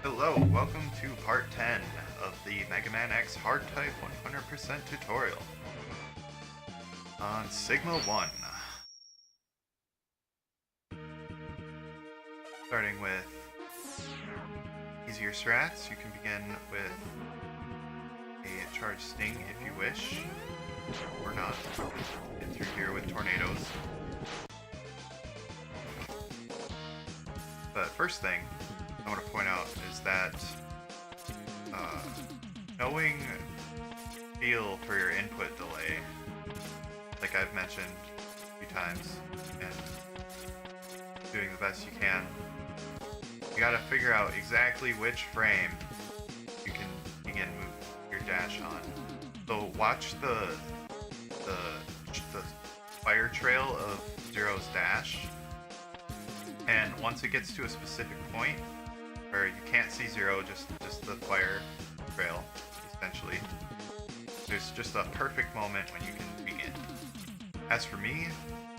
Hello, welcome to part 10 of the Mega Man X Hard Type 100% tutorial on Sigma 1. Starting with easier strats, you can begin with a charged sting if you wish, or not. Get through here with tornadoes. But first thing I want to point out is that knowing feel for your input delay, like I've mentioned a few times, and doing the best you can, you gotta figure out exactly which frame you can begin move your dash on. So watch the fire trail of Zero's dash, and once it gets to a specific point where you can't see Zero, just the fire trail, essentially, there's just a perfect moment when you can begin. As for me,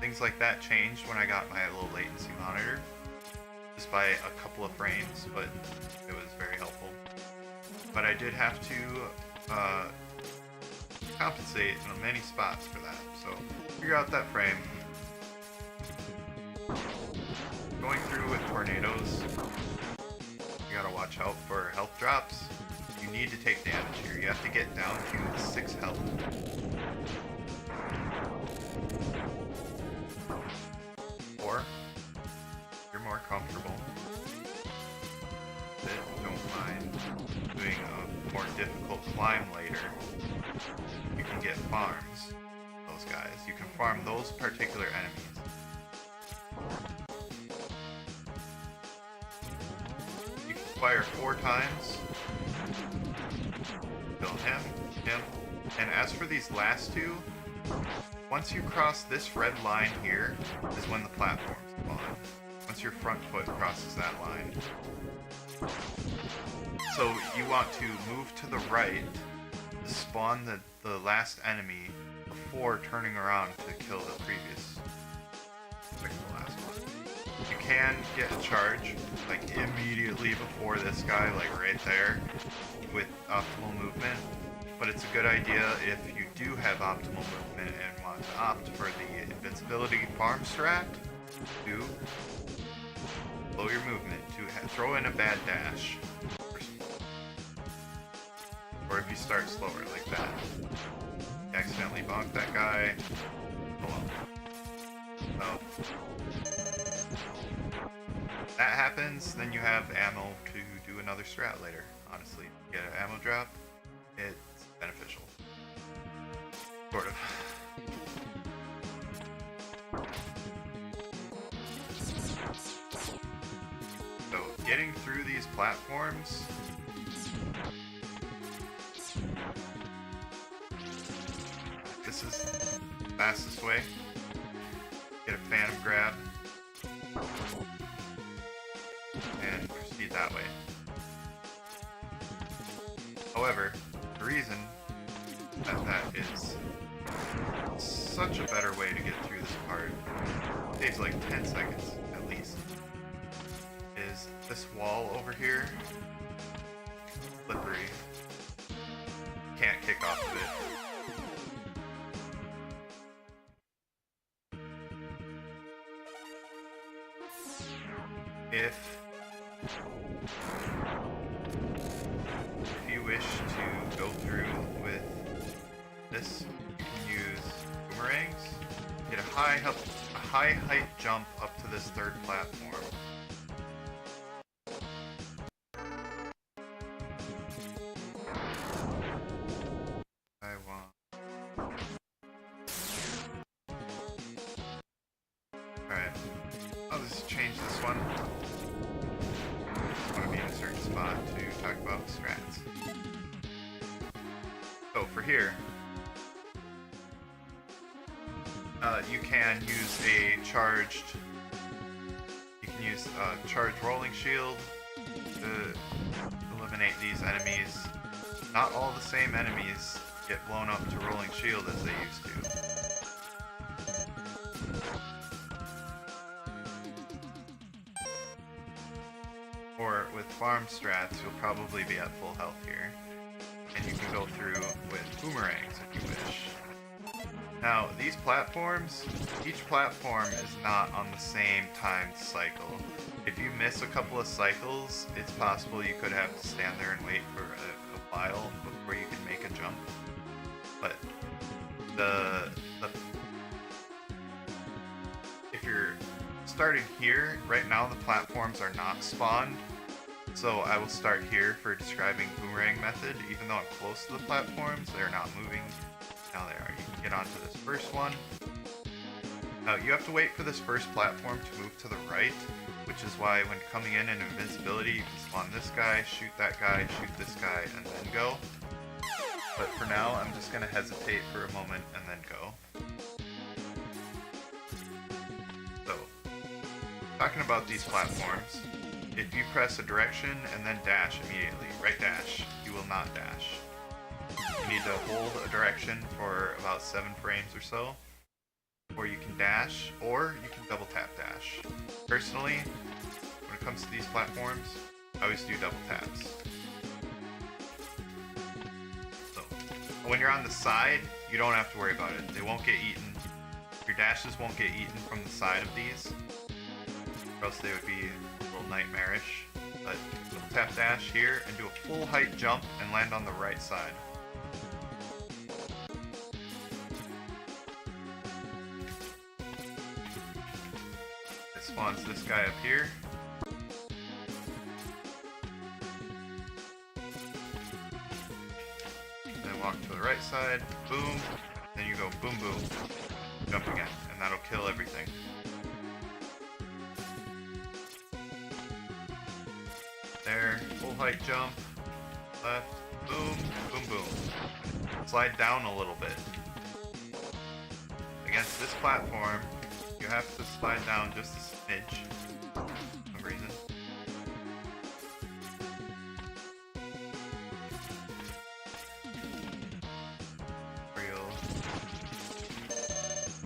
things like that changed when I got my little latency monitor, just by a couple of frames, but it was very helpful. But I did have to compensate in many spots for that, so figure out that frame. Going through with tornadoes, you gotta watch out for health drops. You need to take damage here. You have to get down to 6 health. Or, if you're more comfortable, don't mind doing a more difficult climb later, you can get farms. Those guys. You can farm those particular enemies. You can fire 4 times. Kill him, and as for these last two, once you cross this red line here is when the platforms spawn. Once your front foot crosses that line. So you want to move to the right to spawn the last enemy before turning around to kill the previous, like the last one. You can get a charge like immediately before this guy, like right there, with optimal movement, but it's a good idea if you do have optimal movement and want to opt for the invincibility farm strat to slow your movement, to throw in a bad dash. Or if you start slower like that. You accidentally bonk that guy. Oh. That happens, then you have ammo to do another strat later. Honestly, get an ammo drop, it's beneficial. Sort of. So, getting through these platforms, this is the fastest way. Get a phantom grab and proceed that way. However, the reason that is such a better way to get through this part, it takes like 10 seconds at least, is this wall over here, slippery, can't kick off of it. If you wish to go through with this, you can use boomerangs. Get a high height jump up to this 3rd platform. Alright, I'll just change this one. I want to be in a certain spot to talk about strats. So for here, you can use a charged rolling shield to eliminate these enemies. Not all the same enemies get blown up to rolling shield as they used to. Or with farm strats, you'll probably be at full health here. And you can go through with boomerangs if you wish. Now, these platforms, each platform is not on the same timed cycle. If you miss a couple of cycles, it's possible you could have to stand there and wait for a while before you can make a jump. But if you're starting here, right now the platforms are not spawned. So I will start here for describing boomerang method. Even though I'm close to the platforms, they're not moving. Now they are. You can get onto this first one. Now you have to wait for this first platform to move to the right, which is why when coming in invincibility, you can spawn this guy, shoot that guy, shoot this guy, and then go. But for now, I'm just going to hesitate for a moment and then go. So, talking about these platforms, if you press a direction and then dash immediately, right dash, you will not dash. You need to hold a direction for about 7 frames or so, or you can dash, or you can double tap dash. Personally, when it comes to these platforms, I always do double taps. So, when you're on the side, you don't have to worry about it. They won't get eaten. Your dashes won't get eaten from the side of these, or else they would be a little nightmarish. But double tap dash here and do a full height jump and land on the right side. It spawns this guy up here. Then walk to the right side, boom, then you go boom boom, jump again, and that'll kill everything. There, full height jump, left, boom, boom, boom. Slide down a little bit. Against this platform, you have to slide down just a smidge, for some reason.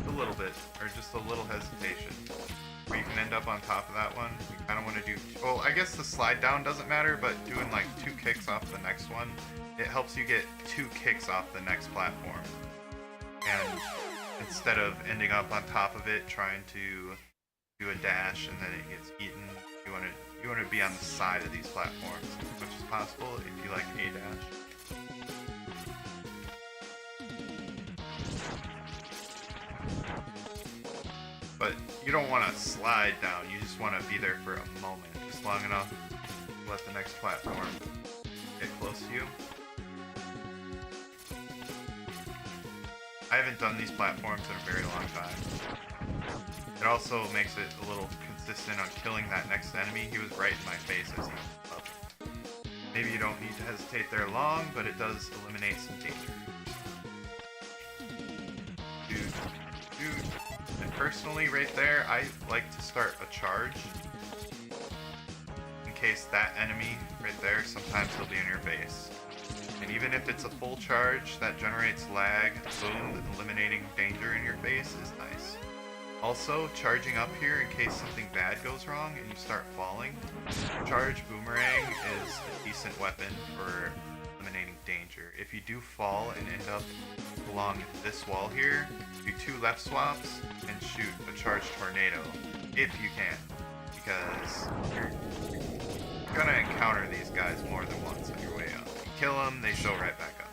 A little bit, or just a little hesitation. Where you can end up on top of that one. You kind of want to do, well, I guess the slide down doesn't matter, but doing like 2 kicks off the next one, it helps you get 2 kicks off the next platform. And instead of ending up on top of it, trying to do a dash and then it gets eaten, you want to be on the side of these platforms as much as possible if you like a dash. But you don't want to slide down, you just want to be there for a moment, just long enough to let the next platform get close to you. I haven't done these platforms in a very long time. It also makes it a little consistent on killing that next enemy. He was right in my face as he was up. Maybe you don't need to hesitate there long, but it does eliminate some danger. And personally, right there, I like to start a charge. In case that enemy right there, sometimes he'll be in your face. And even if it's a full charge that generates lag, boom, eliminating danger in your face is nice. Also, charging up here in case something bad goes wrong and you start falling. Charge boomerang is a decent weapon for eliminating danger. If you do fall and end up along this wall here, do 2 left swaps and shoot a charge tornado, if you can. Because you're gonna encounter these guys more than once on your way up. You kill them, they show right back up.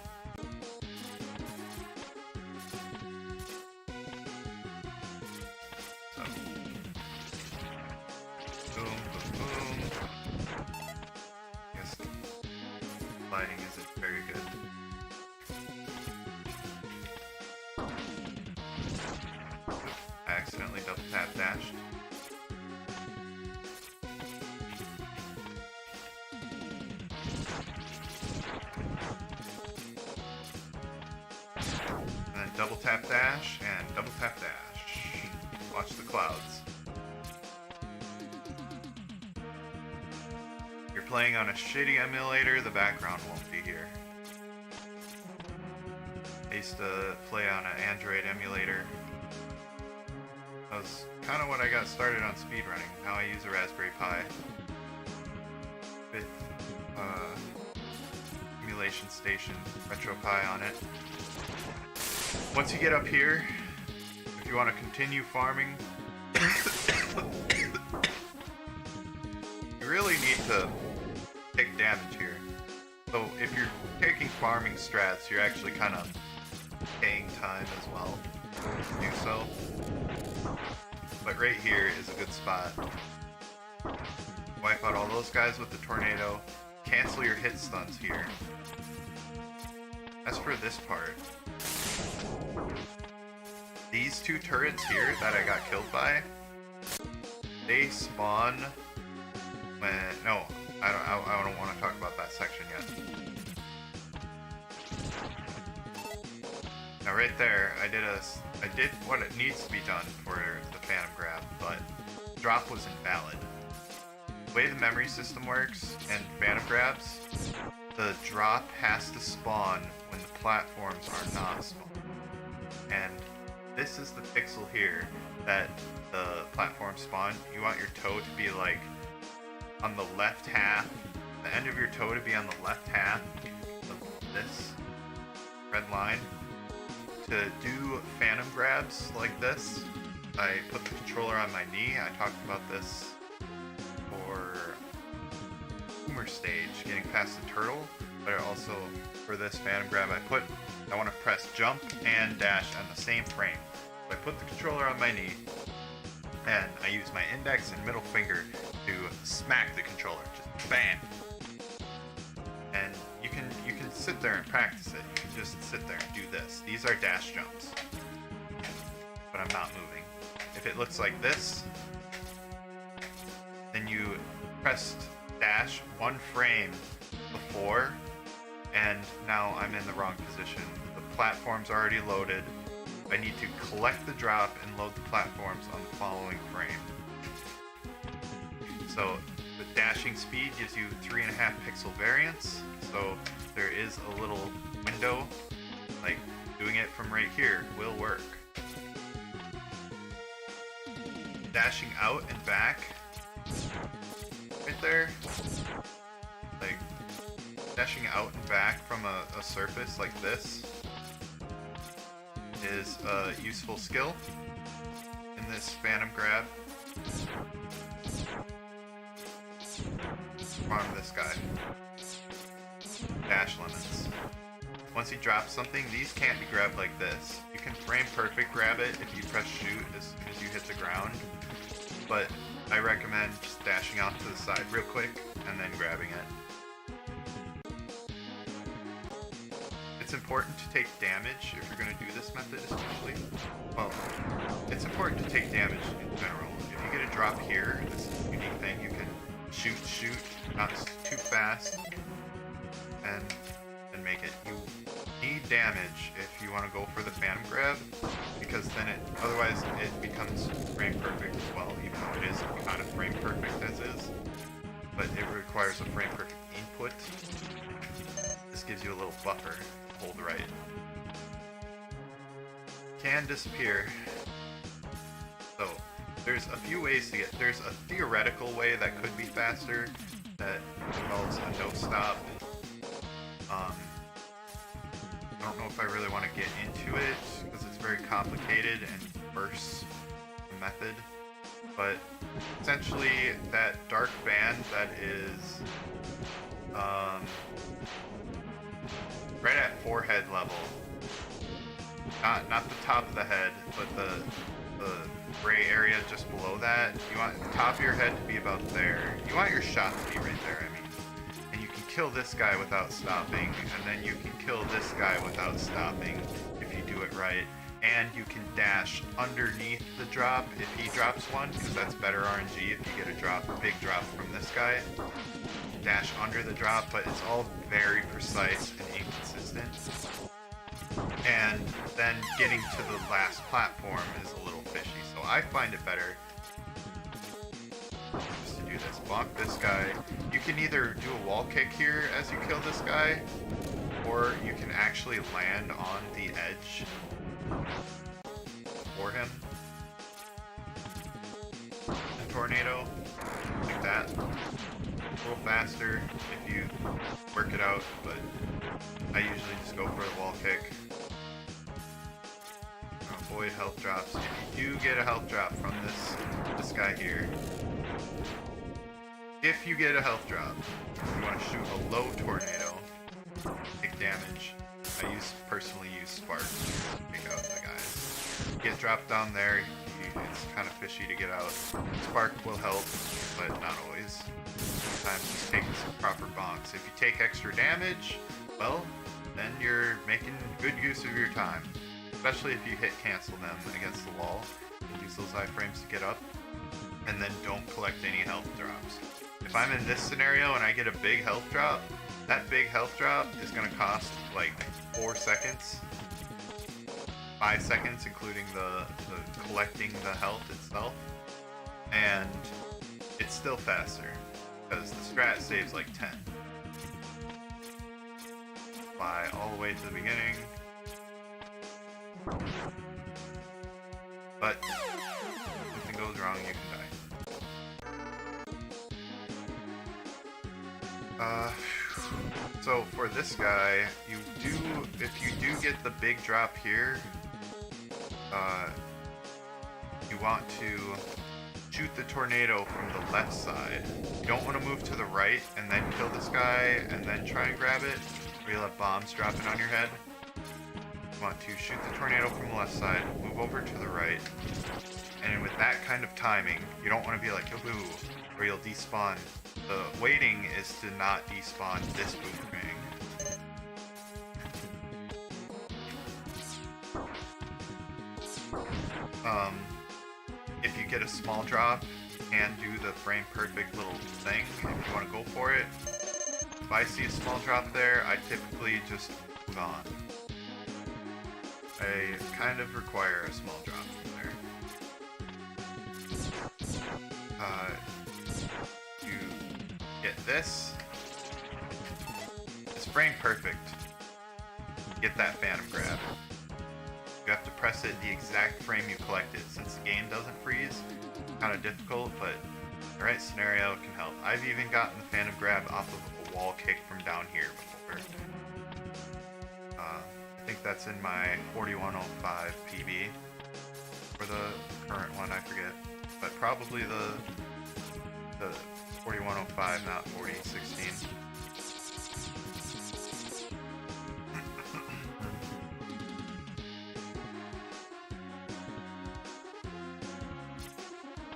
So, boom, boom, boom. I guess lighting isn't very good. I accidentally double tap dashed. And then double tap dash and double tap dash. Watch the clouds. If you're playing on a shitty emulator, the background won't be here. I used to play on an Android emulator. That was kind of what I got started on speedrunning. Now I use a Raspberry Pi. with simulation station RetroPie on it. Once you get up here, if you want to continue farming, you really need to take damage here. So if you're taking farming strats, you're actually kind of paying time as well to do so. But right here is a good spot. Wipe out all those guys with the tornado. Cancel your hit stuns here. As for this part, these two turrets here that I got killed by, they spawn when... No, I don't want to talk about that section yet. Now right there, I did what it needs to be done for the Phantom Grab, but drop was invalid. The way the memory system works and Phantom Grabs, the drop has to spawn when the platforms are not spawned. And this is the pixel here that the platform spawn. You want your toe to be like on the left half, the end of your toe to be on the left half of this red line. To do Phantom Grabs like this, I put the controller on my knee. I talked about this for Boomer stage, getting past the turtle, but also for this Phantom Grab I want to press jump and dash on the same frame. So I put the controller on my knee, and I use my index and middle finger to smack the controller, just bam! And you can sit there and practice it. You can just sit there and do this. These are dash jumps, but I'm not moving. If it looks like this, then you pressed dash one frame before, and now I'm in the wrong position. The platform's already loaded. I need to collect the drop and load the platforms on the following frame. So the dashing speed gives you 3.5 pixel variance, so there is a little window, like doing it from right here will work. Dashing out and back, right there, like dashing out and back from a surface like this is a useful skill in this Phantom Grab. Farm this guy. Dash limits. Once he drops something, these can't be grabbed like this. You can frame perfect grab it if you press shoot as soon as you hit the ground, but I recommend just dashing off to the side real quick and then grabbing it. It's important to take damage if you're going to do this method, especially. Well, it's important to take damage in general. If you get a drop here, this is a unique thing, you can shoot, not too fast, and make it. You need damage if you want to go for the Phantom Grab, because then otherwise it becomes frame perfect as well, even though it is kind of frame perfect as is, but it requires a frame perfect input. This gives you a little buffer to hold right. Can disappear. So there's a few ways to there's a theoretical way that could be faster that involves a no stop. I don't know if I really want to get into it because it's very complicated and bursts the method, but essentially that dark band that is right at forehead level, not the top of the head, but the gray area just below that. You want the top of your head to be about there. You want your shot to be right there, I mean. And you can kill this guy without stopping, and then you can kill this guy without stopping if you do it right. And you can dash underneath the drop if he drops one, because that's better RNG if you get a big drop from this guy. Dash under the drop, but it's all very precise and inconsistent. And then getting to the last platform is a little fishy, so I find it better just to do this. Block this guy. You can either do a wall kick here as you kill this guy, or you can actually land on the edge for him. A tornado, like that. little faster if you work it out, but I usually just go for the wall kick. Avoid health drops. If you do get a health drop from this guy here, if you get a health drop, you want to shoot a low tornado, take damage. I personally use Spark to take out the guys. Get dropped down there, it's kind of fishy to get out. Spark will help, but not always. Sometimes just taking some proper bonks. If you take extra damage, well, then you're making good use of your time. Especially if you hit cancel them against the wall. Use those iframes to get up, and then don't collect any health drops. If I'm in this scenario and I get a big health drop, that big health drop is going to cost like 4 seconds. 5 seconds, including the collecting the health itself. And it's still faster, because the strat saves like 10. Fly all the way to the beginning. But if something goes wrong, you can die. So for this guy, if you do get the big drop here, you want to shoot the tornado from the left side. You don't want to move to the right and then kill this guy and then try and grab it, or you'll have bombs dropping on your head. You want to shoot the tornado from the left side, move over to the right, and with that kind of timing, you don't want to be like, ooh, or you'll despawn. The waiting is to not despawn this boomerang. If you get a small drop, you can do the frame perfect little thing if you want to go for it. If I see a small drop there, I typically just move on. I kind of require a small drop from there. You get this. It's frame perfect. Get that phantom grab. You have to press it the exact frame you collected. Since the game doesn't freeze, it's kind of difficult, but the right scenario can help. I've even gotten the phantom grab off of a wall kick from down here before. I think that's in my 4105 PB. Or the current one, I forget. But probably the 4105, not 4016.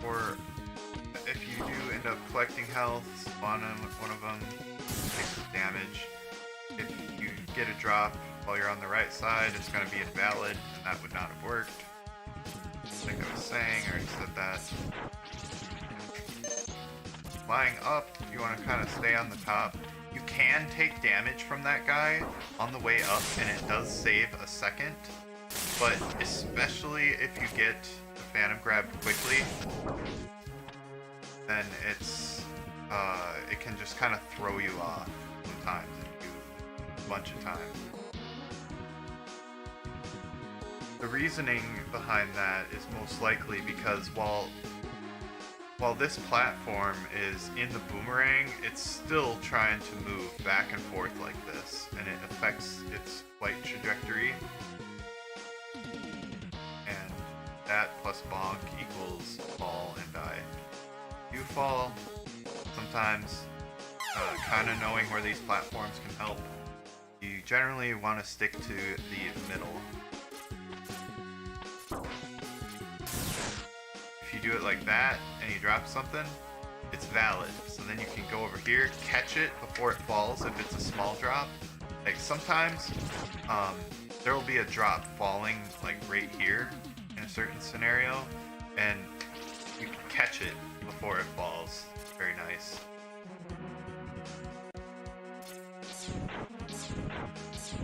Or if you do end up collecting health, spawn one of them, take some damage. If you get a drop while you're on the right side, it's going to be invalid, and that would not have worked. Like I was saying, I already said that. Flying up, you want to kind of stay on the top. You can take damage from that guy on the way up, and it does save a second. But especially if you get the phantom grab quickly, then it can just kind of throw you off sometimes if you do a bunch of times. The reasoning behind that is most likely because while this platform is in the boomerang, it's still trying to move back and forth like this, and it affects its flight trajectory. And that plus bonk equals fall and die. You fall, sometimes kind of knowing where these platforms can help. You generally want to stick to the middle. If you do it like that and you drop something, it's valid. So then you can go over here, catch it before it falls if it's a small drop. Like sometimes there will be a drop falling like right here in a certain scenario, and you can catch it before it falls. Very nice.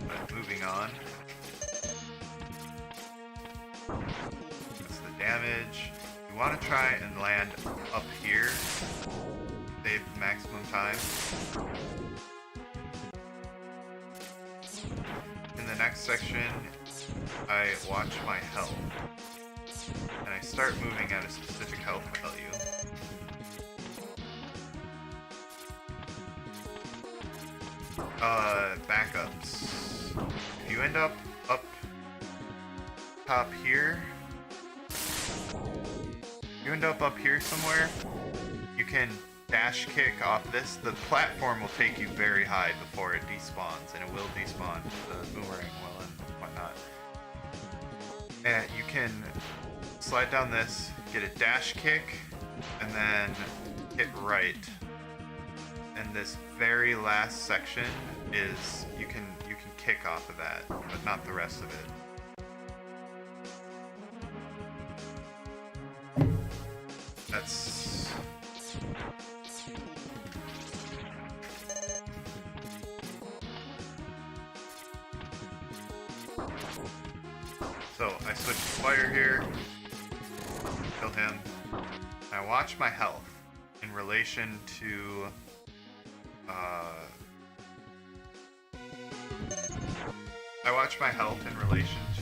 But moving on. That's the damage. You want to try and land up here. Save maximum time. In the next section, I watch my health. And I start moving at a specific health value. backups. If you end up top here, somewhere, you can dash kick off this. The platform will take you very high before it despawns, and it will despawn. The boomerang will and whatnot. And you can slide down this, get a dash kick, and then hit right. And this very last section is you can kick off of that, but not the rest of it. That's so I switch to fire here, kill him. I watch my health in relation to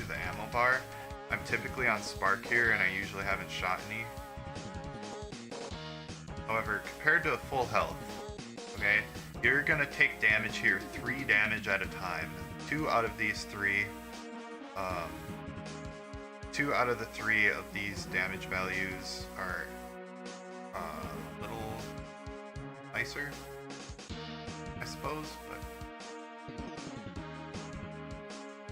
the ammo bar. I'm typically on Spark here, and I usually haven't shot any. However, compared to full health, okay, you're gonna take damage here, 3 damage at a time. 2 out of these 3, 2 out of the 3 of these damage values are a little nicer, I suppose, but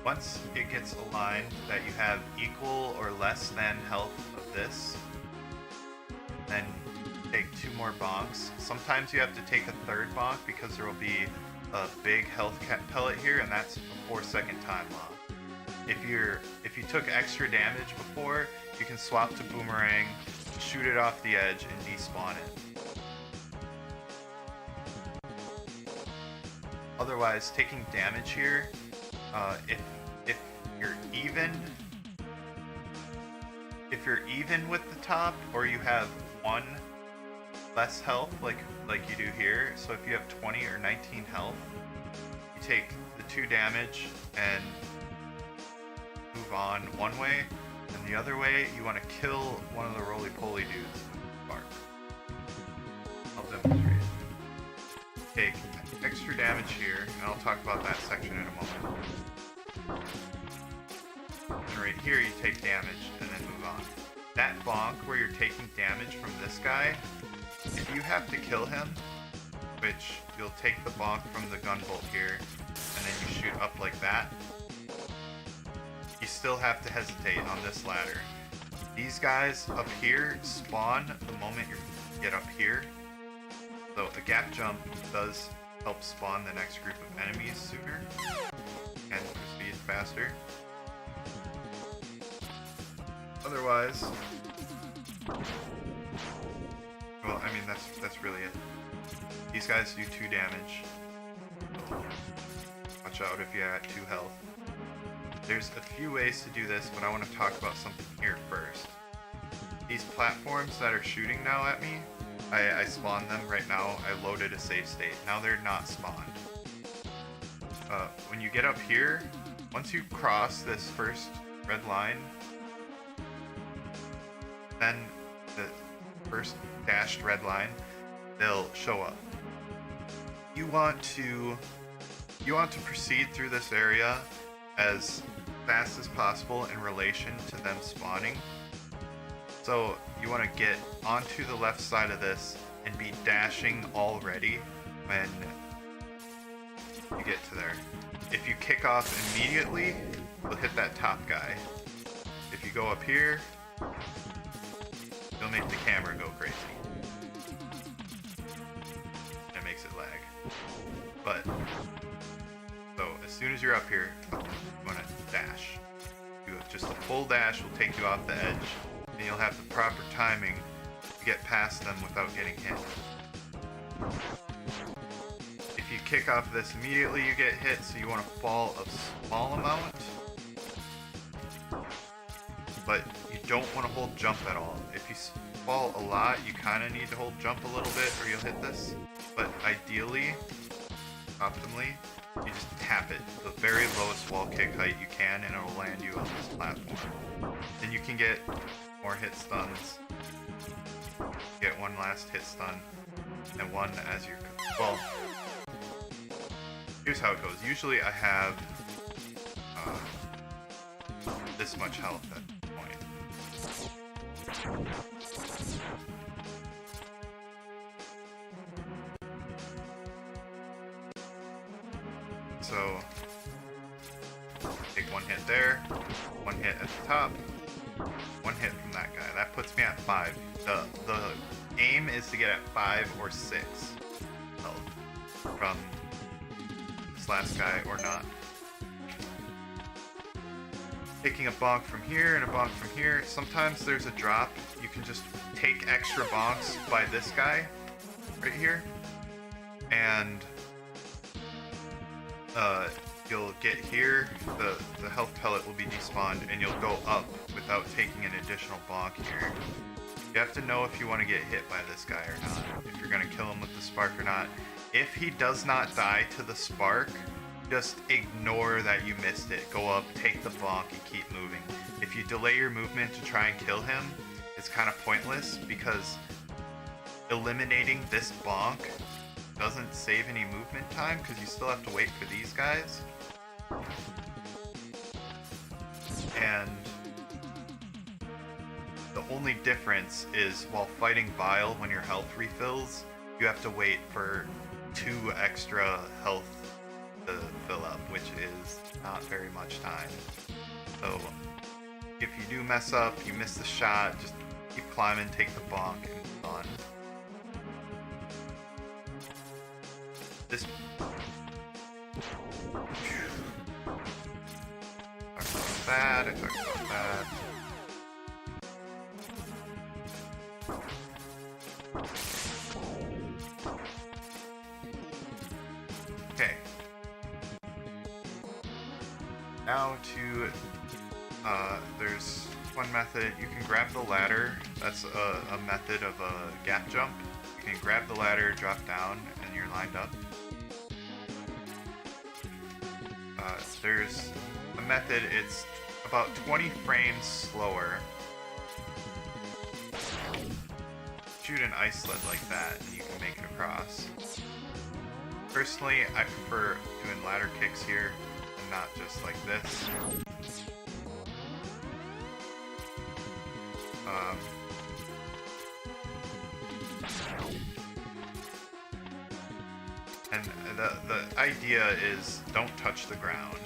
once it gets aligned that you have equal or less than health of this, then take 2 more bonks. Sometimes you have to take a 3rd bonk because there will be a big health pellet here, and that's a 4-second time lock. If you took extra damage before, you can swap to boomerang, shoot it off the edge, and despawn it. Otherwise, taking damage here, if you're even with the top, or you have 1 less health, like you do here, so if you have 20 or 19 health, you take the 2 damage and move on one way, and the other way you want to kill one of the roly-poly dudes with Spark. I'll demonstrate. Take extra damage here, and I'll talk about that section in a moment. And right here you take damage and then move on. That bonk where you're taking damage from this guy, if you have to kill him, which you'll take the bonk from the gunbolt here, and then you shoot up like that, you still have to hesitate on this ladder. These guys up here spawn the moment you get up here, so a gap jump does help spawn the next group of enemies sooner and proceed faster. Otherwise, well, I mean, that's really it. These guys do 2 damage. So watch out if you're at 2 health. There's a few ways to do this, but I want to talk about something here first. These platforms that are shooting now at me, I spawned them right now. I loaded a save state. Now they're not spawned. When you get up here, once you cross this first red line, then the first dashed red line, they'll show up. You want to proceed through this area as fast as possible in relation to them spawning. So you want to get onto the left side of this and be dashing already when you get to there. If you kick off immediately, you'll hit that top guy. If you go up here, you'll make the camera go crazy. It makes it lag. But, so as soon as you're up here, you want to dash. Just a full dash will take you off the edge, and you'll have the proper timing to get past them without getting hit. If you kick off this immediately, you get hit, so you want to fall a small amount, but you don't want to hold jump at all. If you fall a lot, you kind of need to hold jump a little bit or you'll hit this, but ideally, optimally, you just tap it to the very lowest wall kick height you can, and it'll land you on this platform. Then you can get more hit stuns. Get one last hit stun, and one as you're... Well, here's how it goes. Usually I have this much health at this point. So, take one hit there, one hit at the top, one hit from that guy. That puts me at 5. The aim is to get at 5 or 6 health from this last guy or not. Taking a bonk from here and a bonk from here. Sometimes there's a drop. You can just take extra bonks by this guy right here, and you'll get here, the health pellet will be despawned, and you'll go up without taking an additional bonk here. You have to know if you want to get hit by this guy or not, if you're going to kill him with the spark or not. If he does not die to the spark, just ignore that you missed it. Go up, take the bonk, and keep moving. If you delay your movement to try and kill him, it's kind of pointless, because eliminating this bonk doesn't save any movement time, because you still have to wait for these guys. And the only difference is while fighting Vile, when your health refills, you have to wait for 2 extra health to fill up, which is not very much time. So if you do mess up, you miss the shot, just keep climbing, take the bonk, and move on. This I talked about that. Okay. Now to, there's one method. You can grab the ladder. That's a method of a gap jump. You can grab the ladder, drop down, and you're lined up. There's a method, it's about 20 frames slower. Shoot an ice sled like that, and you can make it across. Personally, I prefer doing ladder kicks here, and not just like this. And the idea is don't touch the ground,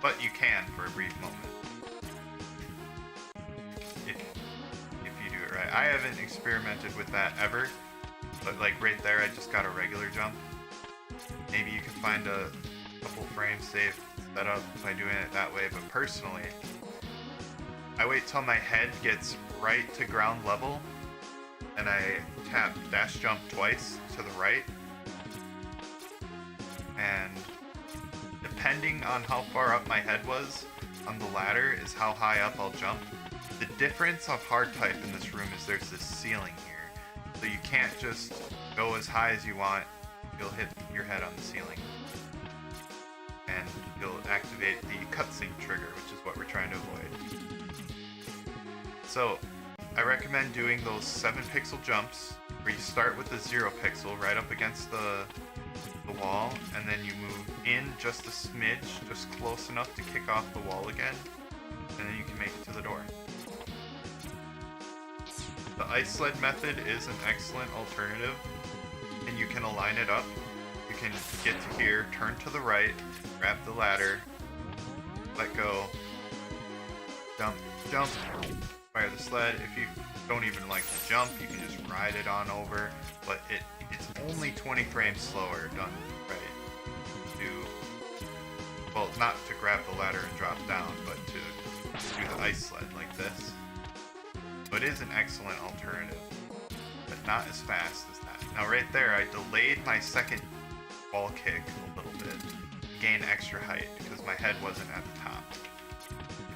but you can for a brief moment if you do it right. I haven't experimented with that ever, but like right there I just got a regular jump. Maybe you can find a couple frames saved set up by doing it that way, but personally I wait till my head gets right to ground level and I tap dash jump twice to the right. And depending on how far up my head was on the ladder is how high up I'll jump. The difference of hard type in this room is there's this ceiling here. So you can't just go as high as you want. You'll hit your head on the ceiling. And you'll activate the cutscene trigger, which is what we're trying to avoid. So I recommend doing those 7 pixel jumps where you start with the 0 pixel right up against the wall, and then you move in just a smidge, just close enough to kick off the wall again, and then you can make it to the door. The ice sled method is an excellent alternative, and you can align it up. You can get to here, turn to the right, grab the ladder, let go, jump, jump, fire the sled. If you don't even like to jump, you can just ride it on over, but it's only 20 frames slower done right. Well, not to grab the ladder and drop down, but to do the ice sled like this. So it is an excellent alternative, but not as fast as that. Now right there, I delayed my second wall kick a little bit to gain extra height because my head wasn't at the top.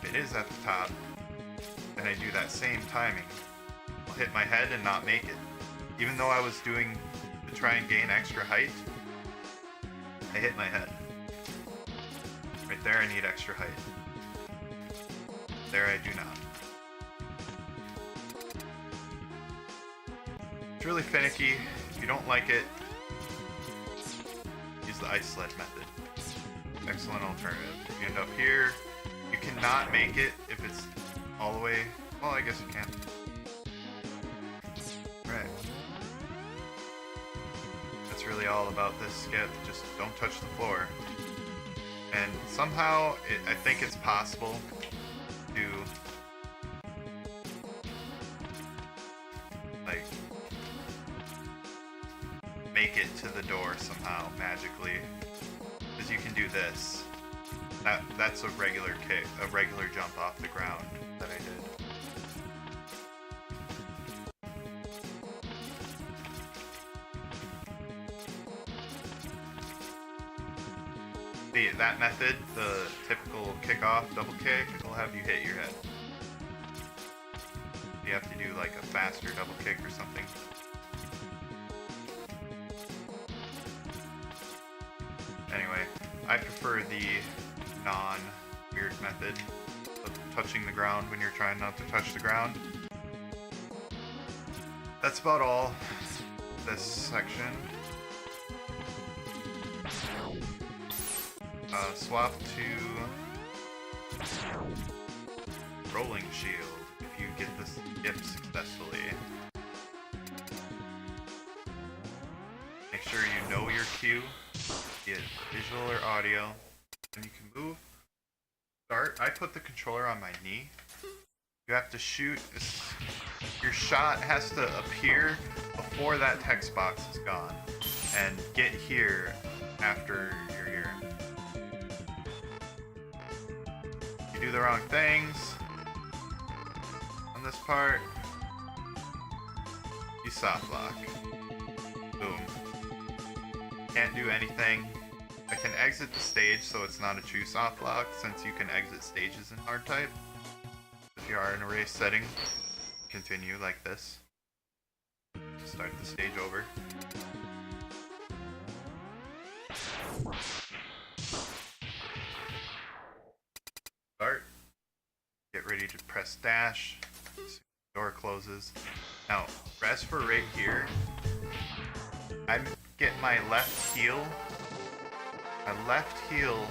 If it is at the top, then I do that same timing. I'll hit my head and not make it. Even though I was doing to try and gain extra height, I hit my head. Right there I need extra height. There I do not. It's really finicky. If you don't like it, you use the ice sled method. Excellent alternative. You end up here. You cannot make it if it's all the way. Well, I guess you can. Right. That's really all about this skip. Just don't touch the floor. And somehow, I think it's possible to like make it to the door somehow magically, because you can do this. That's a regular kick, a regular jump off the ground that I did. That method, the typical kickoff double kick, will have you hit your head. You have to do like a faster double kick or something. Anyway, I prefer the non-weird method of touching the ground when you're trying not to touch the ground. That's about all this section. Swap to rolling shield if you get this skip successfully. Make sure you know your cue, be it visual or audio, and you can move. Start. I put the controller on my knee. You have to shoot. Your shot has to appear before that text box is gone, and get here after you're here. Do the wrong things on this part, you soft lock. Boom. Can't do anything. I can exit the stage, so it's not a true soft lock, since you can exit stages in hard type. If you are in a race setting, continue like this. Start the stage over. Start. Get ready to press dash. Door closes. Now, rest for right here. I get my left heel. My left heel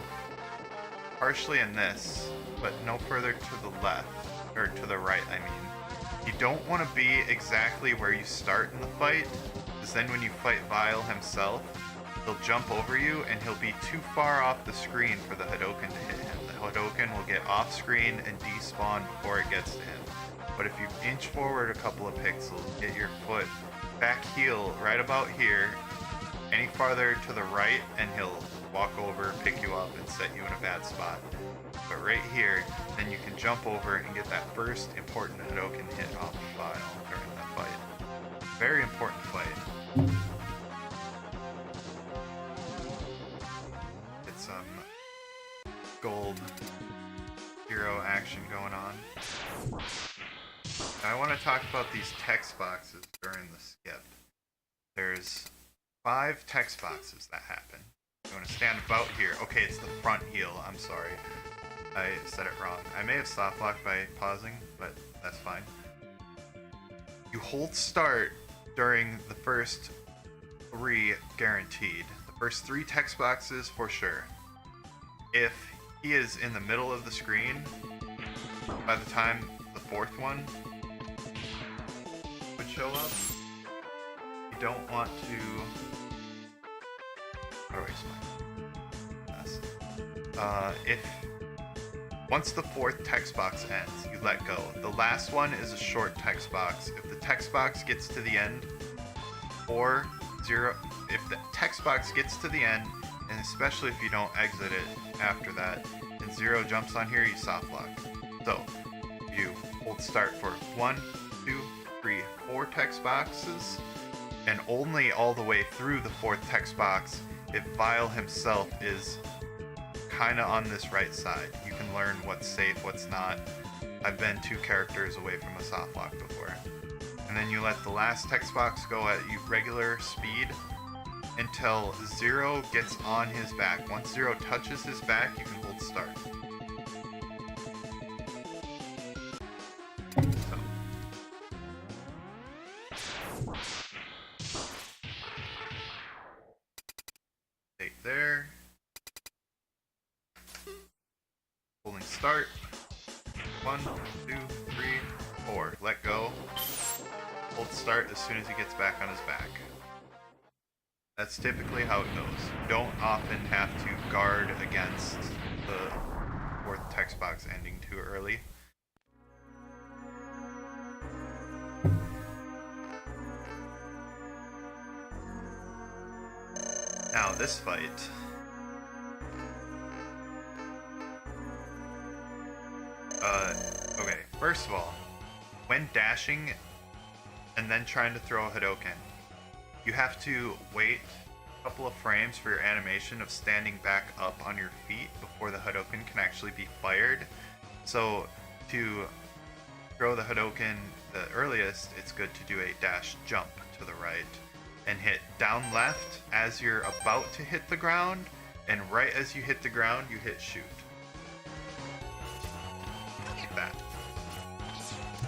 partially in this, but no further to the left, or to the right, I mean. You don't want to be exactly where you start in the fight, because then when you fight Vile himself, he'll jump over you and he'll be too far off the screen for the Hadoken to hit him. The Hadoken will get off screen and despawn before it gets to him. But if you inch forward a couple of pixels, get your foot back heel right about here, any farther to the right, and he'll walk over, pick you up, and set you in a bad spot. But right here, then you can jump over and get that first important Hadoken hit off the Vile during that fight. Very important fight. Gold hero action going on. Now I want to talk about these text boxes during the skip. There's 5 text boxes that happen. You want to stand about here. Okay, it's the front heel. I'm sorry. I said it wrong. I may have soft locked by pausing, but that's fine. You hold start during the first 3 guaranteed. The first 3 text boxes for sure. If he is in the middle of the screen by the time the 4th one would show up, you don't want to... How do I explain? If once the 4th text box ends, you let go. The last one is a short text box. If the text box gets to the end, or 0, if the text box gets to the end, and especially if you don't exit it after that, and 0 jumps on here, you soft lock. So you hold start for 1, 2, 3, 4 text boxes, and only all the way through the 4th text box if Vile himself is kind of on this right side. You can learn what's safe, what's not. I've been 2 characters away from a soft lock before. And then you let the last text box go at regular speed until 0 gets on his back. Once 0 touches his back, you can hold start. So. Take there. Holding start. 1, 2, 3, 4. Let go. Hold start as soon as he gets back on his back. That's typically how it goes. You don't often have to guard against the fourth text box ending too early. Now this fight. Okay, first of all, when dashing and then trying to throw a Hadoken, you have to wait a couple of frames for your animation of standing back up on your feet before the Hadoken can actually be fired. So to throw the Hadoken the earliest, it's good to do a dash jump to the right and hit down left as you're about to hit the ground, and right as you hit the ground, you hit shoot. Like that.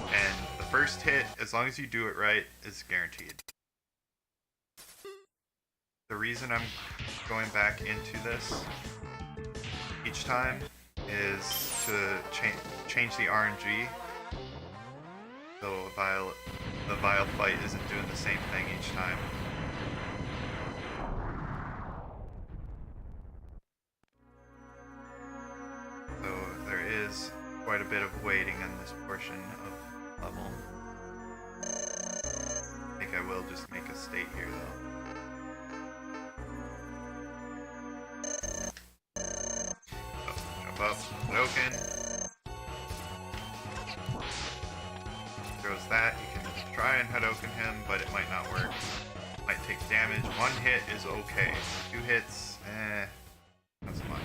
And the first hit, as long as you do it right, is guaranteed. The reason I'm going back into this each time is to change the RNG, so the Vile fight isn't doing the same thing each time. So there is quite a bit of waiting in this portion of level. I think I will just make a state here though. Up, Hadoken. Throws that. You can try and Hadoken him, but it might not work. Might take damage. One hit is okay. 2 hits, not so much.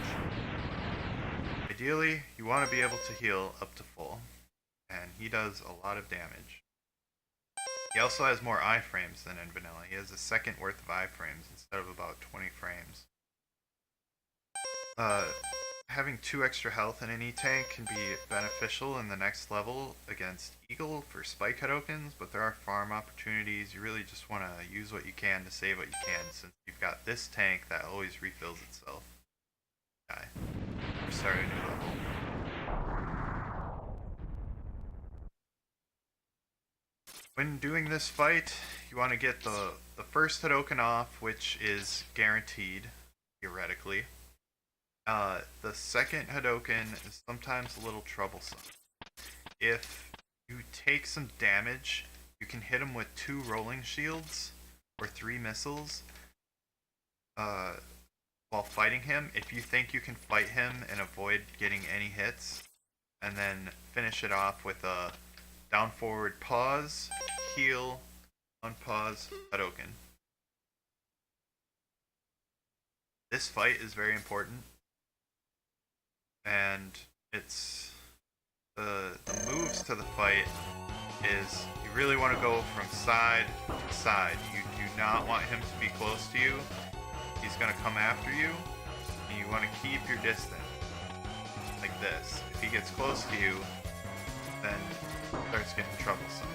Ideally, you want to be able to heal up to full, and he does a lot of damage. He also has more iframes than in vanilla. He has a second worth of iframes instead of about 20 frames. Having 2 extra health in any tank can be beneficial in the next level against Eagle for spike Hadokens, but there are farm opportunities. You really just want to use what you can to save what you can, since you've got this tank that always refills itself. Die. Start a new level. When doing this fight, you want to get the first Hadoken off, which is guaranteed, theoretically. The second Hadoken is sometimes a little troublesome. If you take some damage, you can hit him with 2 rolling shields or 3 missiles while fighting him, if you think you can fight him and avoid getting any hits, and then finish it off with a down forward pause, heal, unpause, Hadoken. This fight is very important. And it's the moves to the fight is you really want to go from side to side. You do not want him to be close to you. He's going to come after you, and you want to keep your distance like this. If he gets close to you, then it starts getting troublesome.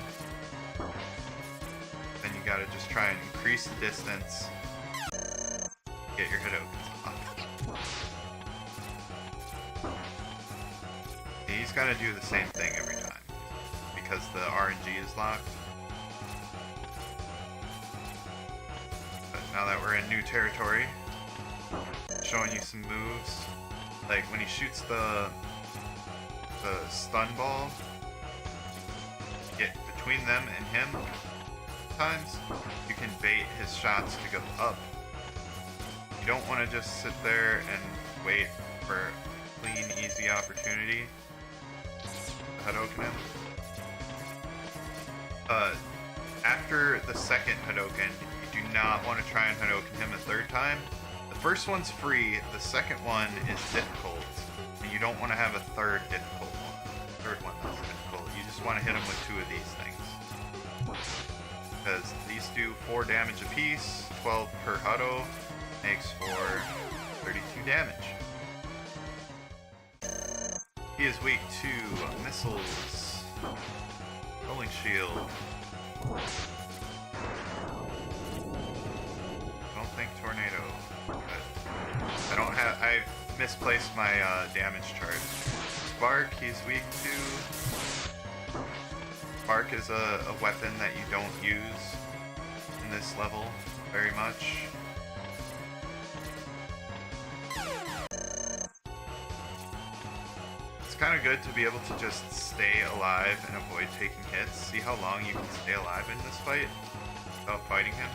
Then you got to just try and increase the distance, get your Hadokens off. He's gonna do the same thing every time because the RNG is locked. But now that we're in new territory, showing you some moves. Like when he shoots the stun ball, get between them and him. Sometimes you can bait his shots to go up. You don't want to just sit there and wait for a clean, easy opportunity. Hadoken him. After the second Hadoken, you do not want to try and Hadoken him a third time. The first one's free, the second one is difficult, and you don't want to have a third difficult one. Third one that's difficult. You just want to hit him with 2 of these things. Because these do 4 damage apiece, 12 per Hado, makes for 32 damage. He is weak to missiles, rolling shield. I don't think tornado, but I misplaced my damage chart. Spark, he's weak to. Spark is a weapon that you don't use in this level very much. It's kind of good to be able to just stay alive and avoid taking hits. See how long you can stay alive in this fight without fighting him?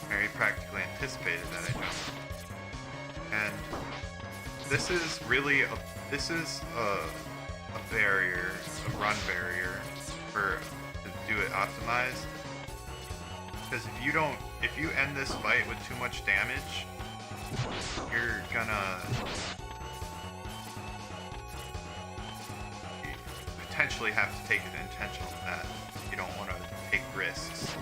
Mary practically anticipated that I jumped. And this is really a barrier, a run barrier for to do it optimized. Because if you end this fight with too much damage, you're gonna potentially have to take an intentional death. You don't want to take risks.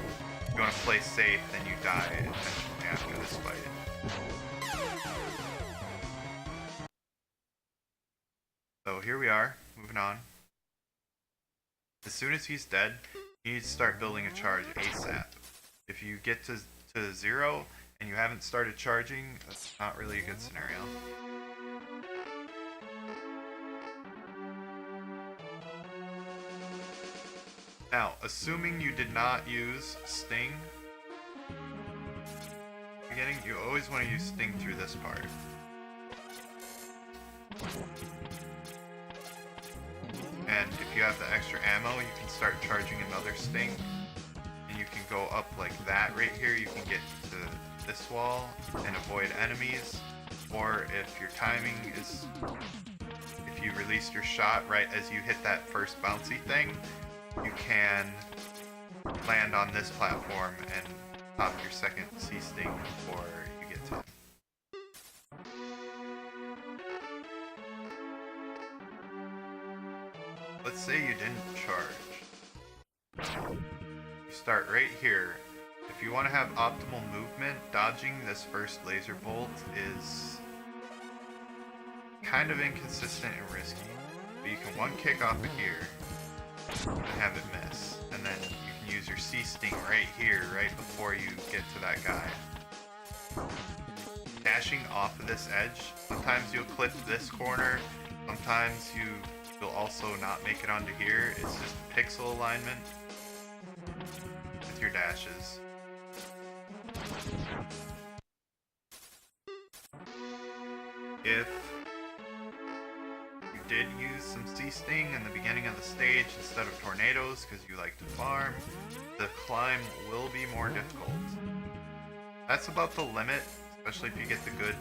If you want to play safe, then you die intentionally after this fight. So here we are, moving on. As soon as he's dead, you need to start building a charge ASAP. If you get to 0 and you haven't started charging, that's not really a good scenario. Now, assuming you did not use Sting, beginning, you always want to use Sting through this part. And if you have the extra ammo, you can start charging another Sting. And you can go up like that right here. You can get to this wall and avoid enemies. Or if your timing is... if you released your shot right as you hit that first bouncy thing, you can land on this platform and pop your second C-Sting before you get to him. Let's say you didn't charge. You start right here. If you want to have optimal movement, dodging this first laser bolt is kind of inconsistent and risky. But you can one kick off of here and have it miss. And then you can use your C-Sting right here, right before you get to that guy. Dashing off of this edge, sometimes you'll clip this corner, sometimes you'll also not make it onto here. It's just pixel alignment with your dashes. If you did use some C-Sting in the beginning of the stage instead of tornadoes because you like to farm, the climb will be more difficult. That's about the limit, especially if you get the good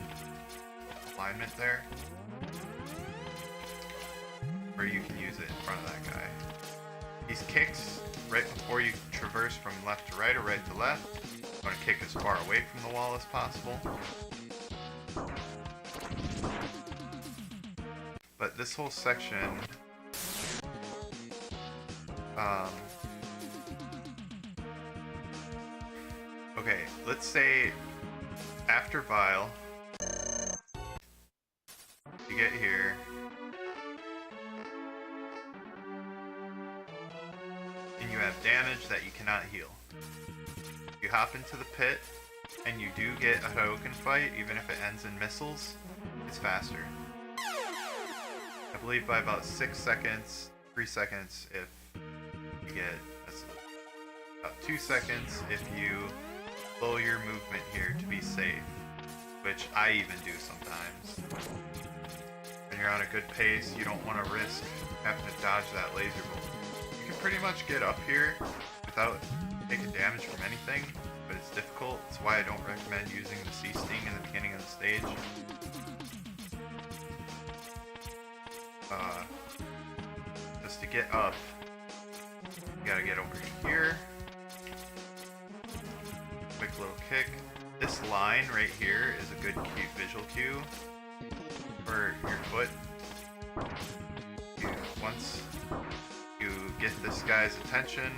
alignment there, where you can use it in front of that guy. These kicks, right before you traverse from left to right or right to left, you want to kick as far away from the wall as possible. But this whole section, okay, let's say after Vile, you get here, and you have damage that you cannot heal. You hop into the pit, and you do get a Hadouken fight, even if it ends in missiles, it's faster. I believe by about 6 seconds, 3 seconds if you get, that's about 2 seconds if you slow your movement here to be safe, which I even do sometimes. When you're on a good pace, you don't want to risk having to dodge that laser bolt. You can pretty much get up here without taking damage from anything, but it's difficult. It's why I don't recommend using the C-Sting in the beginning of the stage. Just to get up, you gotta get over here. Quick little kick. This line right here is a good visual cue for your foot. Once you get this guy's attention,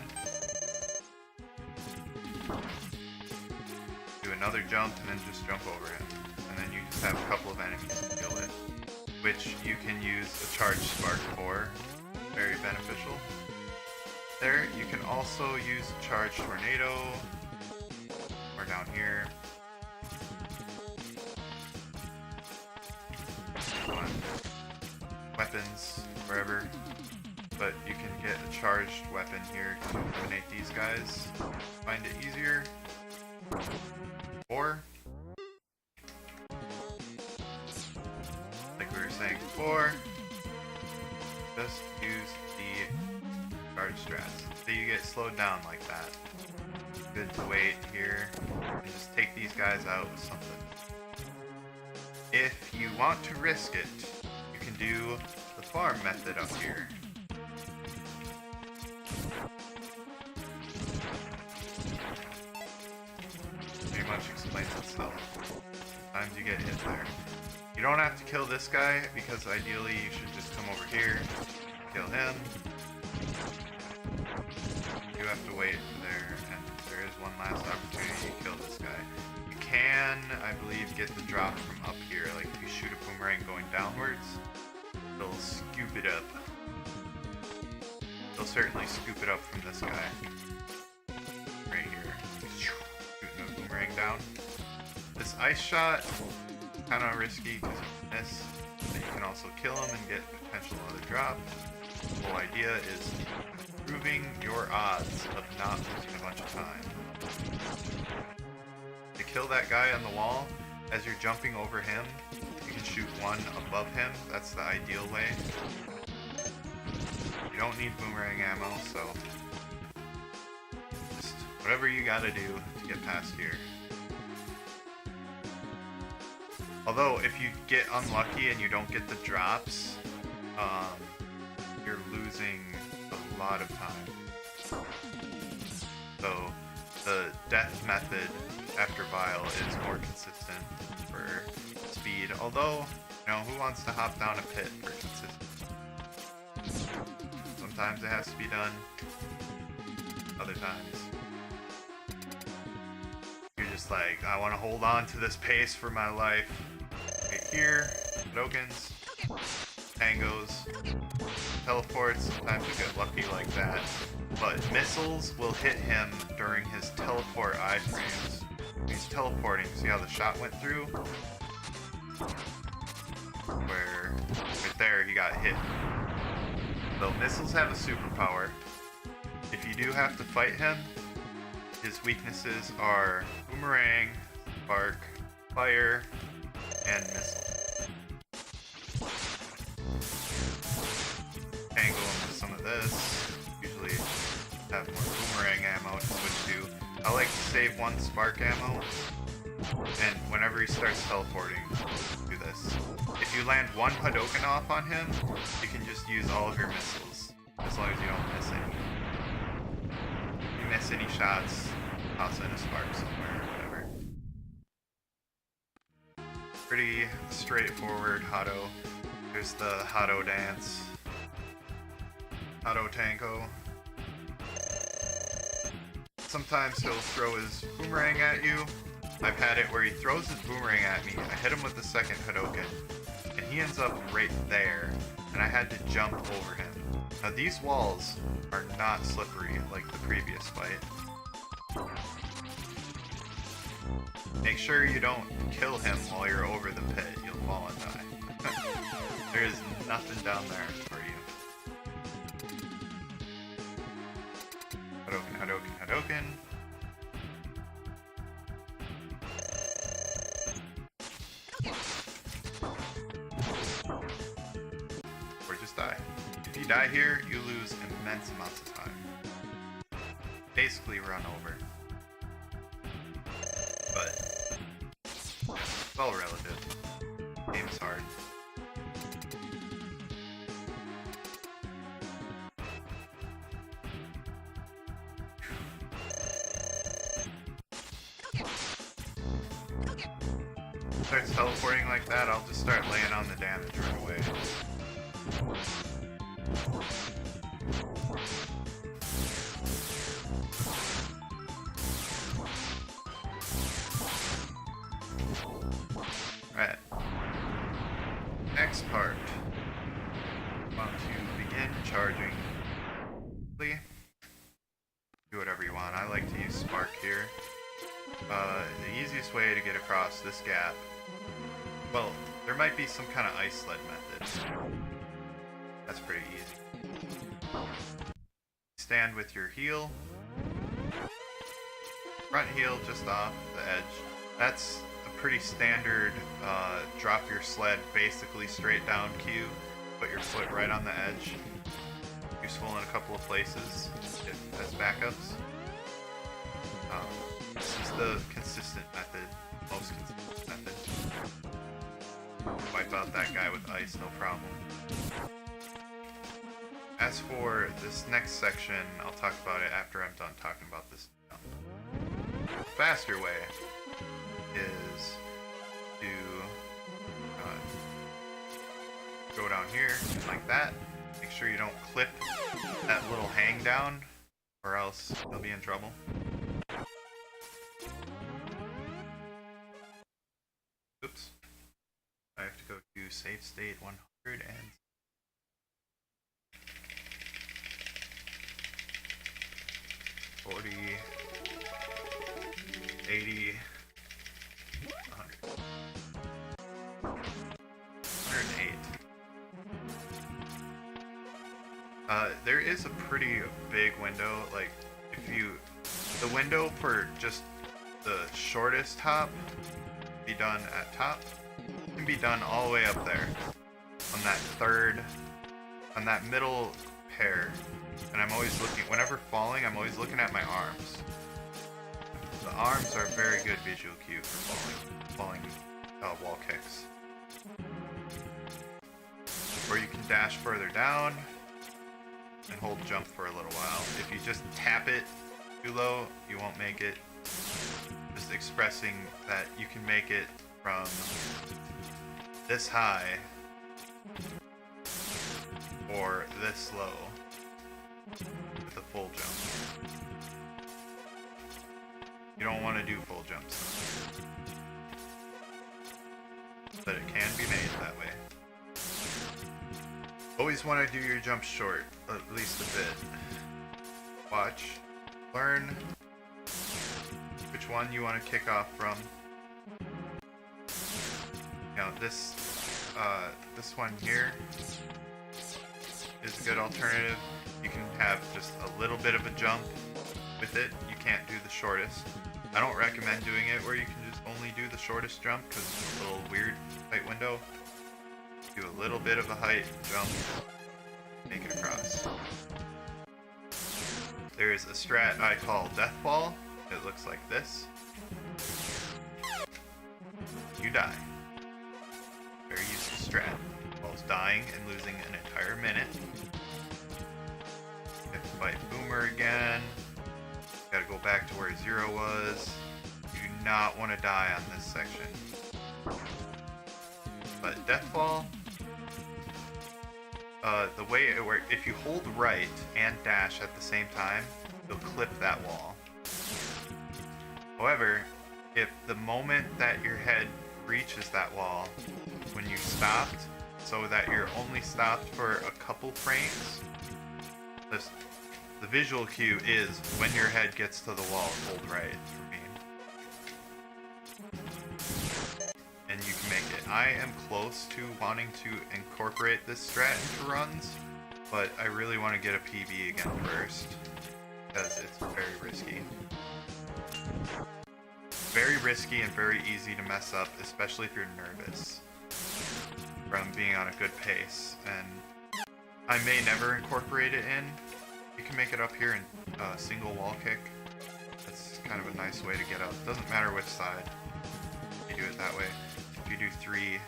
do another jump and then just jump over him. And then you just have a couple of enemies to deal with, which you can use a charged spark for. Very beneficial. There, you can also use a charged tornado or down here. Weapons, wherever. But you can get a charged weapon here to eliminate these guys. Find it easier. Or, like we were saying before, just use the charge strats. So you get slowed down like that. Good to wait here and just take these guys out with something. If you want to risk it, you can do the farm method up here. Pretty much explains itself. Sometimes you get hit there. You don't have to kill this guy, because ideally you should just come over here, kill him. You have to wait there, and there is one last opportunity to kill this guy. You can, I believe, get the drop from up here, like if you shoot a boomerang going downwards, they'll scoop it up. They'll certainly scoop it up from this guy. Right here. Shooting a boomerang down. This ice shot, kind of risky because you miss, but you can also kill him and get potential other drop. The whole idea is improving your odds of not losing a bunch of time. To kill that guy on the wall, as you're jumping over him, you can shoot one above him. That's the ideal way. You don't need boomerang ammo, so just whatever you gotta do to get past here. Although, if you get unlucky and you don't get the drops, you're losing a lot of time. So, the death method after Vile is more consistent for speed. Although, you know, who wants to hop down a pit for consistency? Sometimes it has to be done. Other times, you're just like, I want to hold on to this pace for my life. Right here, Hadokens, tangos, teleports. Sometimes you get lucky like that. But missiles will hit him during his teleport iframes. He's teleporting. See how the shot went through? Where, right there, he got hit. So missiles have a superpower. If you do have to fight him, his weaknesses are boomerang, spark, fire, and missile. Tangle him with some of this. Usually have more boomerang ammo to switch to. I like to save one spark ammo, and whenever he starts teleporting, do this. If you land one Hadoken off on him, you can just use all of your missiles, as long as you don't miss any. If you miss any shots, toss in a spark somewhere, or whatever. Pretty straightforward Hado. There's the Hado dance. Hado Tango. Sometimes he'll throw his boomerang at you. I've had it where he throws his boomerang at me, I hit him with the second Hadoken, and he ends up right there, and I had to jump over him. Now these walls are not slippery like the previous fight. Make sure you don't kill him while you're over the pit, you'll fall and die. There is nothing down there for you. Hadoken, Hadoken, Hadoken. Or just die. If you die here, you lose immense amounts of time. Basically run over. But it's all relative. Game's hard. Starts teleporting like that, I'll just start laying on the damage right away. Right. Next part. I want to begin charging. Do whatever you want. I like to use Spark here. The easiest way to get across this gap, well, there might be some kind of ice sled method. That's pretty easy. Stand with your heel, front heel just off the edge. That's a pretty standard drop your sled basically straight down cue. Put your foot right on the edge. Useful in a couple of places as backups. This is the consistent method, most consistent method. Wipe out that guy with ice, no problem. As for this next section, I'll talk about it after I'm done talking about this. The faster way is to go down here like that. Make sure you don't clip that little hang down, or else you'll be in trouble. Oops. I have to go to save state 100 and 40, 80, 100. 108. There is a pretty big window, like, the window for just the shortest hop be done at top, can be done all the way up there, on that middle pair, and I'm always looking, whenever falling, I'm always looking at my arms. The arms are a very good visual cue for falling wall kicks. Or you can dash further down and hold jump for a little while. If you just tap it too low, you won't make it. Just expressing that you can make it from this high or this low with a full jump. You don't want to do full jumps, but it can be made that way. Always want to do your jump short, at least a bit. Watch, learn which one you want to kick off from. You know, this one here is a good alternative. You can have just a little bit of a jump with it. You can't do the shortest. I don't recommend doing it where you can just only do the shortest jump because it's a little weird height window. Do a little bit of a height jump, make it across. There is a strat I call Death Ball. It looks like this. You die. Very useful strat. Involves dying and losing an entire minute. You have to fight Boomer again. Gotta go back to where Zero was. You do not want to die on this section. But Death Ball, the way it works, if you hold right and dash at the same time, you'll clip that wall. However, if the moment that your head reaches that wall, when you stopped, so that you're only stopped for a couple frames, the visual cue is when your head gets to the wall, hold right for me. And you can make it. I am close to wanting to incorporate this strat into runs, but I really want to get a PB again first, because it's very risky. Very risky and very easy to mess up, especially if you're nervous from being on a good pace. And I may never incorporate it in. You can make it up here in a single wall kick. That's kind of a nice way to get up. Doesn't matter which side you do it that way. If you do 3, you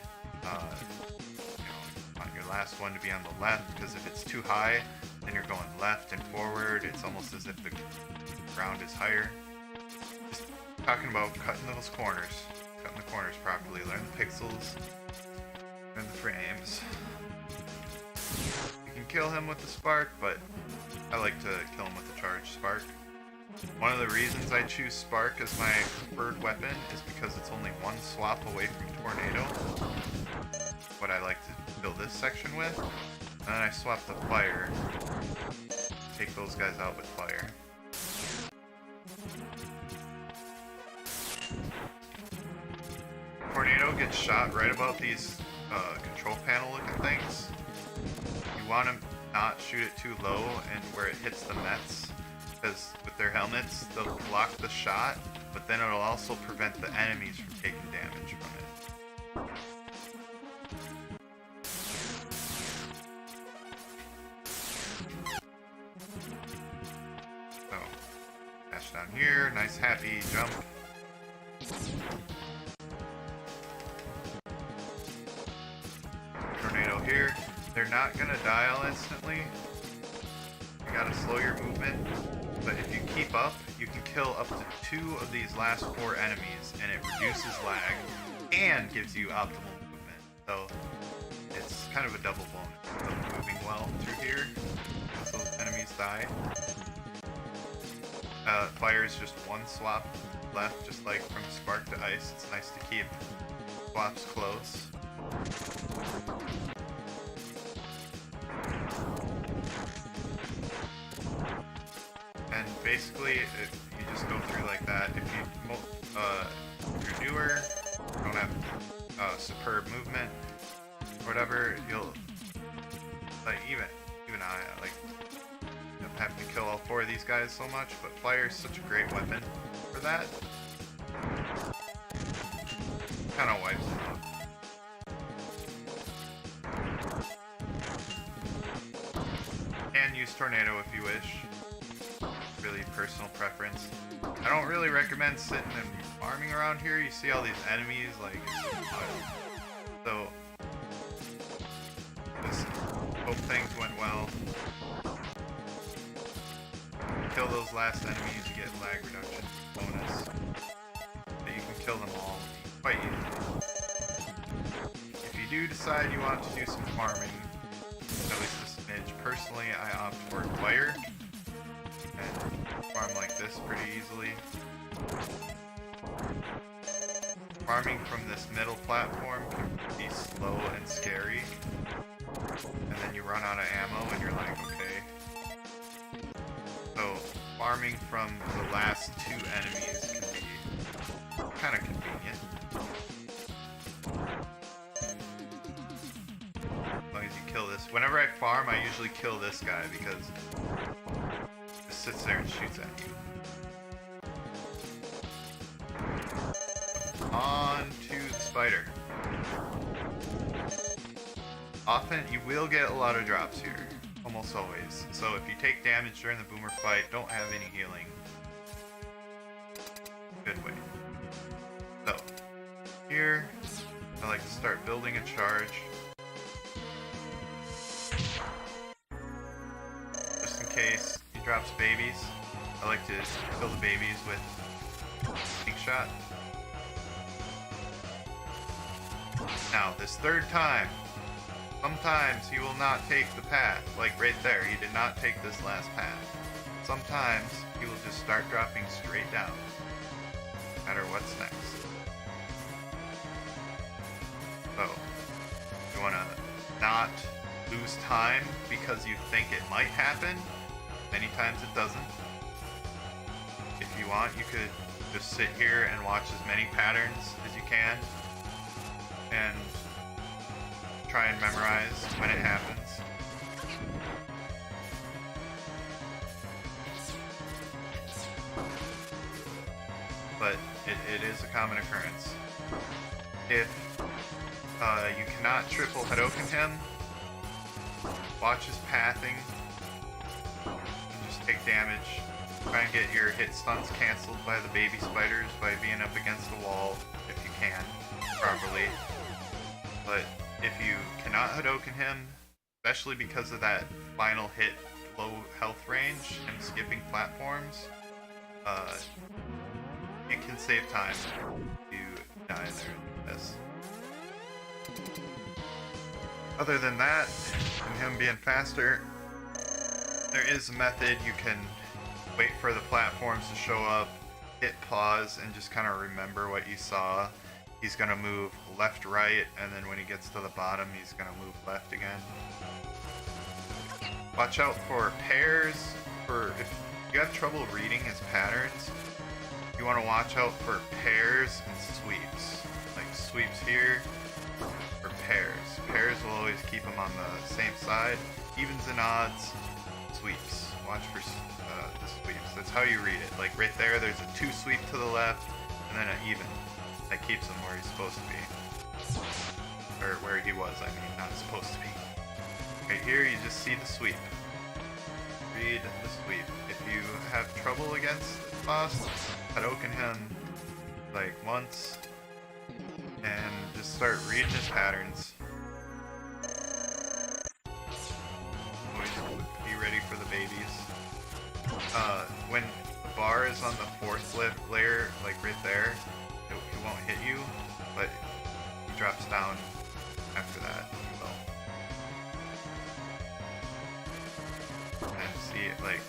want your last one to be on the left, because if it's too high, then you're going left and forward. It's almost as if the ground is higher. Just talking about cutting those corners. Cutting the corners properly. Learn the pixels. Learn the frames. You can kill him with the spark, but I like to kill him with the charged spark. One of the reasons I choose spark as my preferred weapon is because it's only one swap away from tornado. What I like to fill this section with. And then I swap the fire. Take those guys out with fire. Tornado gets shot right about these control panel looking things. You want to not shoot it too low and where it hits the Mets, because with their helmets they'll block the shot, but then it'll also prevent the enemies from taking damage from it. So, dash down here, nice happy jump. Tornado here. They're not gonna die all instantly. You gotta slow your movement, but if you keep up, you can kill up to 2 of these last 4 enemies, and it reduces lag and gives you optimal movement. So it's kind of a double bonus of moving well through here once those enemies die. Fire is just 1 swap left, just like from Spark to Ice. It's nice to keep swaps close. And basically, you just go through like that. If you're newer, don't have superb movement, whatever, you'll like even I like have to kill all 4 of these guys so much. But fire is such a great weapon for that. Kind of wipes them out. And use tornado if you wish. Really personal preference. I don't really recommend sitting and farming around here. You see all these enemies, like, so just hope things went well. Kill those last enemies, you get lag reduction bonus. But you can kill them all quite easily. If you do decide you want to do some farming, at least a smidge, personally I opt for fire and farm like this pretty easily. Farming from this middle platform can be slow and scary, and then you run out of ammo and you're like, okay. So farming from the last 2 enemies can be kind of convenient. As long as you kill this. Whenever I farm, I usually kill this guy because it just sits there and shoots at you. On to the spider. Often you will get a lot of drops here. Almost always. So if you take damage during the boomer fight, don't have any healing. Good way. So, here, I like to start building a charge. Just in case he drops babies, I like to kill the babies with Pink Shot. Now, this 3rd time, sometimes he will not take the path, like right there, he did not take this last path. Sometimes he will just start dropping straight down, no matter what's next. So, you want to not lose time because you think it might happen. Many times it doesn't. If you want, you could just sit here and watch as many patterns as you can, and try and memorize when it happens. But it is a common occurrence. If you cannot triple Hadoken him, watch his pathing, and just take damage. Try and get your hit stunts canceled by the baby spiders by being up against the wall, if you can, properly. But if you cannot Hadoken him, especially because of that final hit low health range and skipping platforms, it can save time to die there. Yes. Other than that, and him being faster, there is a method you can wait for the platforms to show up, hit pause, and just kind of remember what you saw. He's going to move left, right, and then when he gets to the bottom, he's going to move left again. Watch out for pairs. If you have trouble reading his patterns, you want to watch out for pairs and sweeps. Like sweeps here, or pairs. Pairs will always keep them on the same side. Evens and odds, sweeps. Watch for the sweeps. That's how you read it. Like right there, there's a 2 sweep to the left, and then an even. That keeps him where he's supposed to be. Or where he was, I mean, not supposed to be. Right here, you just see the sweep. Read the sweep. If you have trouble against the boss, Hadouken him like once, and just start reading his patterns. Always be ready for the babies. When the bar is on the 4th layer, like right there, it won't hit you, but he drops down after that. So. And see it like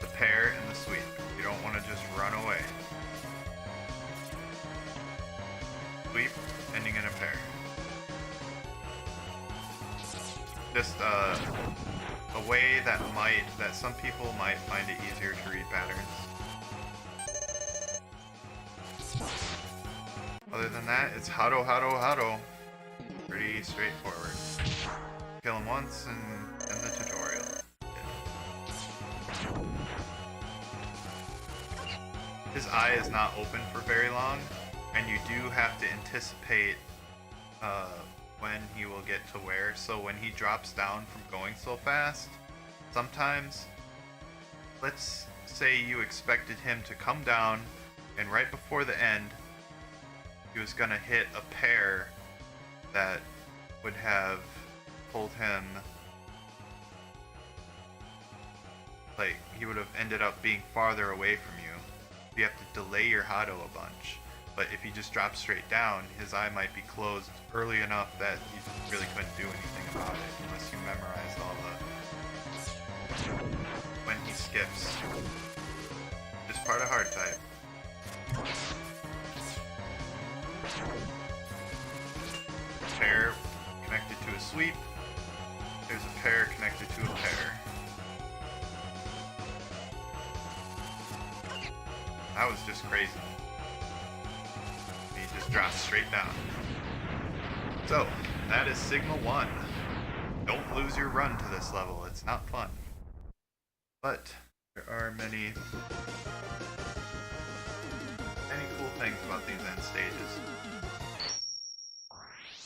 the pair and the sweep. You don't want to just run away. Sweep, ending in a pair. Just a way that some people might find it easier to read patterns. Other than that, it's hado hado hado. Pretty straightforward. Kill him once and end the tutorial. His eye is not open for very long, and you do have to anticipate when he will get to where. So when he drops down from going so fast, sometimes, let's say you expected him to come down, and right before the end, he was gonna hit a pair that would have pulled him, like, he would have ended up being farther away from you. You have to delay your Hado a bunch. But if he just drops straight down, his eye might be closed early enough that you really couldn't do anything about it unless you memorized all the... when he skips. Just part of hard type. Pair connected to a sweep. There's a pair connected to a pair. That was just crazy. He just dropped straight down. So, that is Sigma 1. Don't lose your run to this level, it's not fun. But, there are many cool things about these end stages.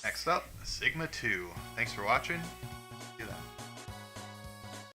Next up, Sigma 2. Thanks for watching.